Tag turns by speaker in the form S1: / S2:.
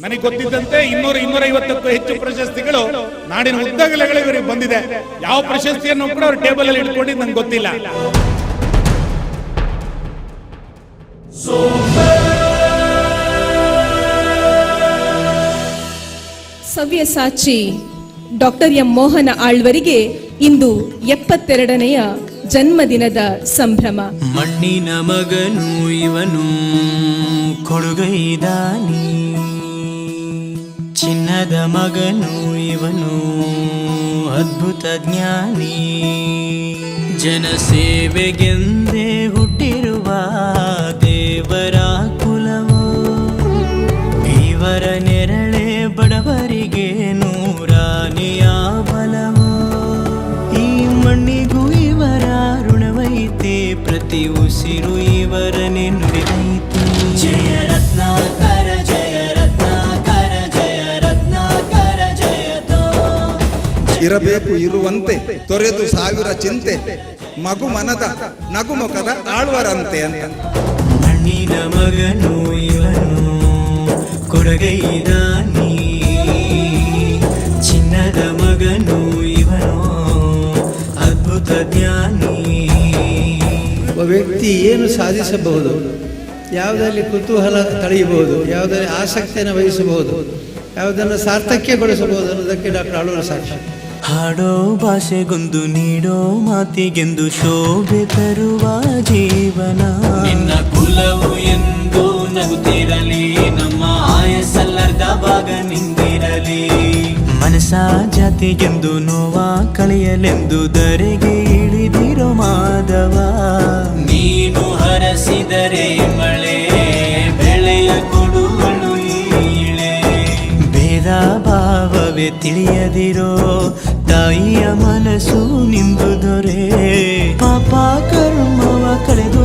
S1: ನನಗೆ ಗೊತ್ತಿದ್ದಂತೆ 200-250ಕ್ಕೂ ಹೆಚ್ಚು ಪ್ರಶಸ್ತಿಗಳು ನಾಡಿನ ಉದ್ದಗಲಗಳಲ್ಲಿ ಇವರಿಗೆ ಬಂದಿದೆ. ಯಾವ ಪ್ರಶಸ್ತಿಯನ್ನು ಕೂಡ ಅವರು ಟೇಬಲ್ ಅಲ್ಲಿ ಇಟ್ಕೊಂಡಿದ್ದು ನಂಗೆ ಗೊತ್ತಿಲ್ಲ.
S2: ಸವ್ಯಸಾಚಿ ಡಾಕ್ಟರ್ ಎಂ ಮೋಹನ ಆಳ್ವರಿಗೆ ಇಂದು 72ನೆಯ ಜನ್ಮದಿನದ ಸಂಭ್ರಮ.
S3: ಮಣ್ಣಿನ ಮಗನು ಇವನು ಕೊಡುಗೈದಾನಿ, ಚಿನ್ನದ ಮಗನು ಇವನು ಅದ್ಭುತ ಜ್ಞಾನಿ. ಜನಸೇವೆಗೆಂದೇ ಹುಟ್ಟಿರುವ ದೇವರ ಕುಲವೋ, ಇವರ ನೆರಳೆ ಬಡವರಿಗೆ ನೂರಾನೆಯ ಬಲವೋ. ಈ ಮಣ್ಣಿಗೂ ಇವರ ಋಣವೈತೆ, ಪ್ರತಿ ಉಸಿರು ಇವರನ್ನೇ ನುಡಿದೈತೆ. ಜಯ ರತ್ನಾಕರ ಜಯ ರತ್ನಾಕರ ಜಯ ರತ್ನಾಕರ ಜಯತೋ.
S4: ಇರಬೇಕು ಇರುವಂತೆ ತೊರೆದು ಸಾವಿರ ಚಿಂತೆ, ಮಗು ಮನದ ನಗುಮುಖದ ಆಳ್ವರಂತೆ ಅಂತ.
S3: ಮಣ್ಣಿನ ಮಗನು ಇವನು ಕೊಡಗೈದಾನಿ, ಚಿನ್ನದ ಮಗನು ಇವನು ಅದ್ಭುತ ಜ್ಞಾನಿ.
S5: ಒಬ್ಬ ವ್ಯಕ್ತಿ ಏನು ಸಾಧಿಸಬಹುದು, ಯಾವುದರಲ್ಲಿ ಕುತೂಹಲ ತಳೆಯಬಹುದು, ಯಾವುದರಲ್ಲಿ ಆಸಕ್ತಿಯನ್ನು ವಹಿಸಬಹುದು, ಯಾವುದನ್ನು ಸಾರ್ಥಕ್ಯಗೊಳಿಸಬಹುದು ಅನ್ನೋದಕ್ಕೆ ಡಾಕ್ಟರ್ ಆಳ್ವರು ಸಾಕ್ಷಿ.
S3: ಹಾಡೋ ಭಾಷೆಗೊಂದು ನೀಡೋ ಮಾತಿಗೆಂದು ಶೋಭೆ ತರುವ ಜೀವನ. ನಿನ್ನ ಕುಲವು ಎಂದು ನಗುತ್ತಿರಲಿ, ನಮ್ಮ ಆಯಸ್ಸಲ್ಲರ್ಧ ಭಾಗ ನಿಂದಿರಲಿ. ಮನಸ ಜಾತಿಗೆಂದು ನೋವ ಕಳೆಯಲೆಂದು ಧರೆಗೆ ಇಳಿದಿರೋ ಮಾಧವ. ನೀನು ಹರಸಿದರೆ ಮಳೆ ಬೆಳೆಯ ಕೊಡುವಳು ಈಳೆ. ಭೇದ ಭಾವವೇ ತಿಳಿಯದಿರೋ ತಾಯಿಯ ಮನಸ್ಸು ನಿಂದು ದೊರೆ. ಪಾಪ ಕರ್ಮವ ಕಳೆದು